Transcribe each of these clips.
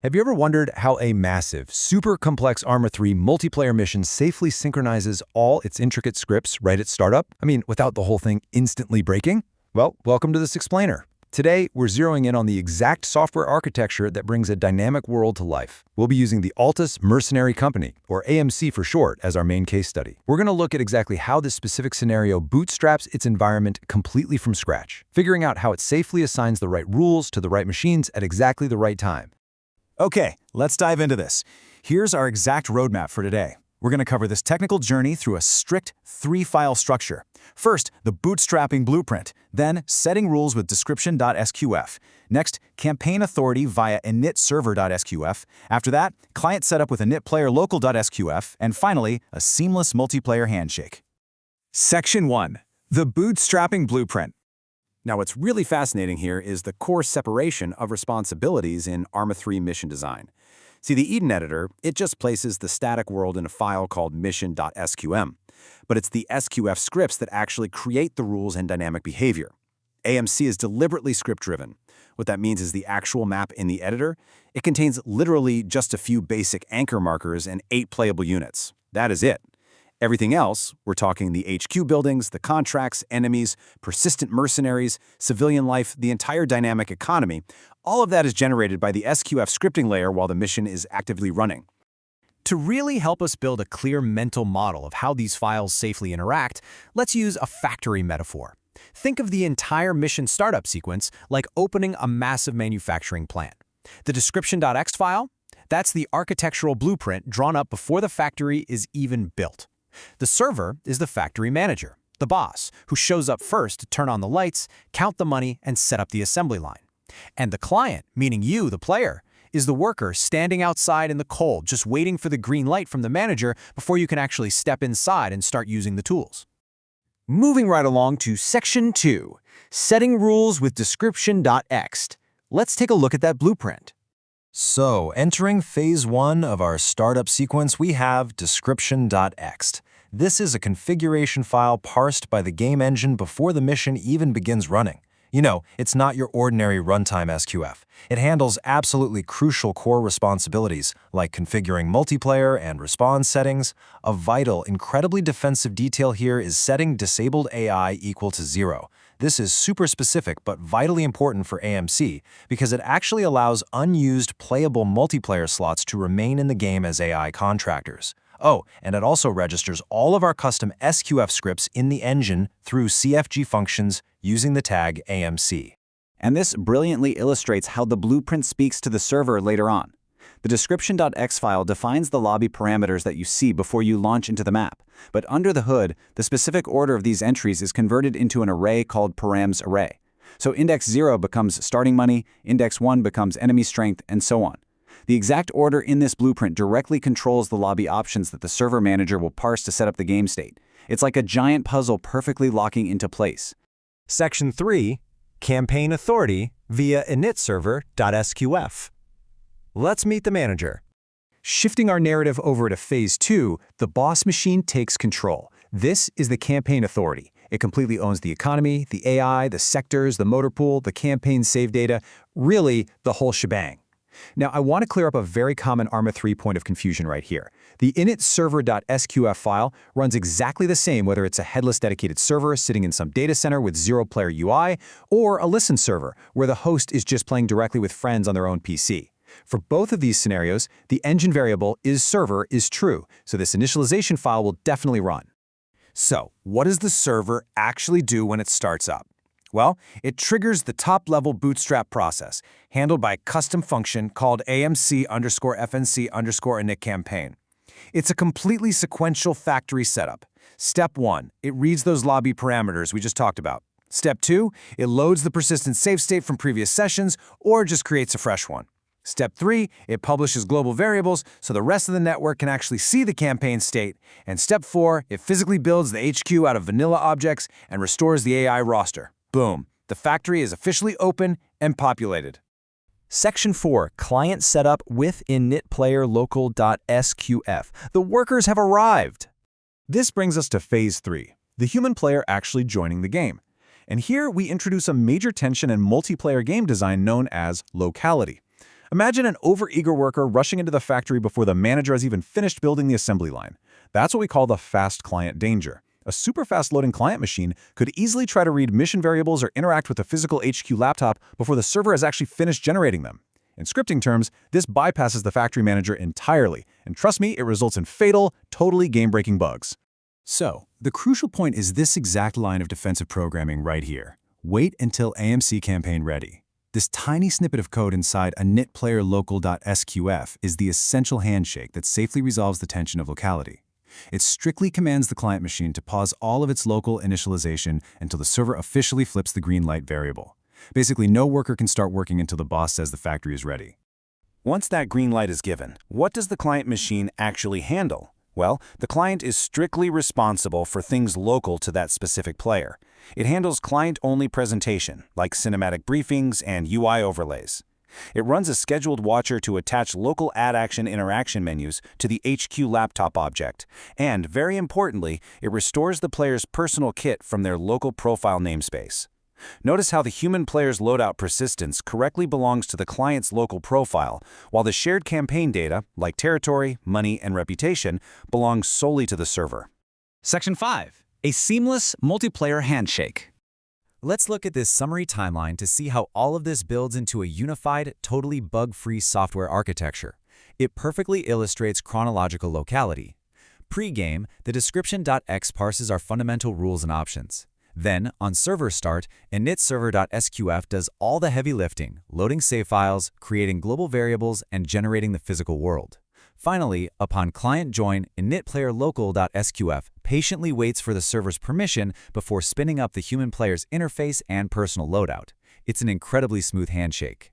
Have you ever wondered how a massive, super complex Arma 3 multiplayer mission safely synchronizes all its intricate scripts right at startup? I mean, without the whole thing instantly breaking? Well, welcome to this explainer. Today, we're zeroing in on the exact software architecture that brings a dynamic world to life. We'll be using the Altis Mercenary Company, or AMC for short, as our main case study. We're going to look at exactly how this specific scenario bootstraps its environment completely from scratch, figuring out how it safely assigns the right rules to the right machines at exactly the right time. Okay, let's dive into this. Here's our exact roadmap for today. We're going to cover this technical journey through a strict 3-file structure. First, the bootstrapping blueprint, then setting rules with description.sqf. Next, campaign authority via initServer.sqf. After that, client setup with initPlayerLocal.sqf. And finally, a seamless multiplayer handshake. Section 1. The bootstrapping blueprint. Now, what's really fascinating here is the core separation of responsibilities in Arma 3 mission design. See, the Eden editor, it just places the static world in a file called mission.sqm. But it's the SQF scripts that actually create the rules and dynamic behavior. AMC is deliberately script-driven. What that means is the actual map in the editor, it contains literally just a few basic anchor markers and 8 playable units. That is it. Everything else, we're talking the HQ buildings, the contracts, enemies, persistent mercenaries, civilian life, the entire dynamic economy, all of that is generated by the SQF scripting layer while the mission is actively running. To really help us build a clear mental model of how these files safely interact, let's use a factory metaphor. Think of the entire mission startup sequence like opening a massive manufacturing plant. The description.ext file, that's the architectural blueprint drawn up before the factory is even built. The server is the factory manager, the boss, who shows up first to turn on the lights, count the money, and set up the assembly line. And the client, meaning you, the player, is the worker standing outside in the cold, just waiting for the green light from the manager before you can actually step inside and start using the tools. Moving right along to Section 2, Setting Rules with Description.ext. Let's take a look at that blueprint. So, entering phase 1 of our startup sequence, we have description.ext. This is a configuration file parsed by the game engine before the mission even begins running. You know, it's not your ordinary runtime SQF. It handles absolutely crucial core responsibilities, like configuring multiplayer and respawn settings. A vital, incredibly defensive detail here is setting disabled AI equal to 0. This is super specific but vitally important for AMC because it actually allows unused playable multiplayer slots to remain in the game as AI contractors. Oh, and it also registers all of our custom SQF scripts in the engine through CfgFunctions using the tag AMC. And this brilliantly illustrates how the blueprint speaks to the server later on. The description.ext file defines the lobby parameters that you see before you launch into the map, but under the hood, the specific order of these entries is converted into an array called params array. So index 0 becomes starting money, index 1 becomes enemy strength, and so on. The exact order in this blueprint directly controls the lobby options that the server manager will parse to set up the game state. It's like a giant puzzle perfectly locking into place. Section 3, Campaign Authority via initServer.sqf. Let's meet the manager. Shifting our narrative over to phase 2, the boss machine takes control. This is the campaign authority. It completely owns the economy, the AI, the sectors, the motor pool, the campaign save data, really the whole shebang. Now, I want to clear up a very common Arma 3 point of confusion right here. The initServer.sqf file runs exactly the same whether it's a headless dedicated server sitting in some data center with zero-player UI, or a listen server where the host is just playing directly with friends on their own PC. For both of these scenarios, the engine variable isServer is true, so this initialization file will definitely run. So, what does the server actually do when it starts up? Well, it triggers the top-level bootstrap process, handled by a custom function called AMC_FNC_initCampaign. It's a completely sequential factory setup. Step 1, it reads those lobby parameters we just talked about. Step 2, it loads the persistent save state from previous sessions or just creates a fresh one. Step 3, it publishes global variables so the rest of the network can actually see the campaign state. And Step 4, it physically builds the HQ out of vanilla objects and restores the AI roster. Boom. The factory is officially open and populated. Section 4, Client Setup with initPlayerLocal.sqf. The workers have arrived. This brings us to phase 3, the human player actually joining the game. And here we introduce a major tension in multiplayer game design known as locality. Imagine an overeager worker rushing into the factory before the manager has even finished building the assembly line. That's what we call the fast client danger. A super fast loading client machine could easily try to read mission variables or interact with a physical HQ laptop before the server has actually finished generating them. In scripting terms, this bypasses the factory manager entirely, and trust me, it results in fatal, totally game-breaking bugs. So, the crucial point is this exact line of defensive programming right here. Wait until AMC campaign ready. This tiny snippet of code inside initPlayerLocal.sqf is the essential handshake that safely resolves the tension of locality. It strictly commands the client machine to pause all of its local initialization until the server officially flips the green light variable. Basically, no worker can start working until the boss says the factory is ready. Once that green light is given, what does the client machine actually handle? Well, the client is strictly responsible for things local to that specific player. It handles client-only presentation, like cinematic briefings and UI overlays. It runs a scheduled watcher to attach local add-action interaction menus to the HQ laptop object, and, very importantly, it restores the player's personal kit from their local profile namespace. Notice how the human player's loadout persistence correctly belongs to the client's local profile, while the shared campaign data, like territory, money, and reputation, belongs solely to the server. Section 5. A seamless multiplayer handshake. Let's look at this summary timeline to see how all of this builds into a unified, totally bug-free software architecture. It perfectly illustrates chronological locality. Pre-game, the description.ext parses our fundamental rules and options. Then, on server start, initServer.sqf does all the heavy lifting, loading save files, creating global variables, and generating the physical world. Finally, upon client join, initPlayerLocal.sqf patiently waits for the server's permission before spinning up the human player's interface and personal loadout. It's an incredibly smooth handshake.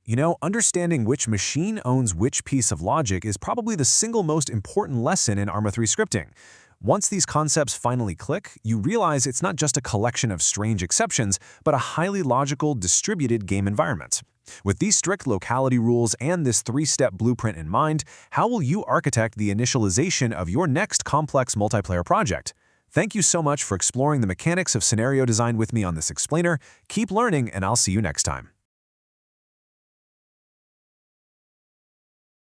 You know, understanding which machine owns which piece of logic is probably the single most important lesson in Arma 3 scripting. Once these concepts finally click, you realize it's not just a collection of strange exceptions, but a highly logical, distributed game environment. With these strict locality rules and this three-step blueprint in mind, how will you architect the initialization of your next complex multiplayer project? Thank you so much for exploring the mechanics of scenario design with me on this explainer. Keep learning, and I'll see you next time.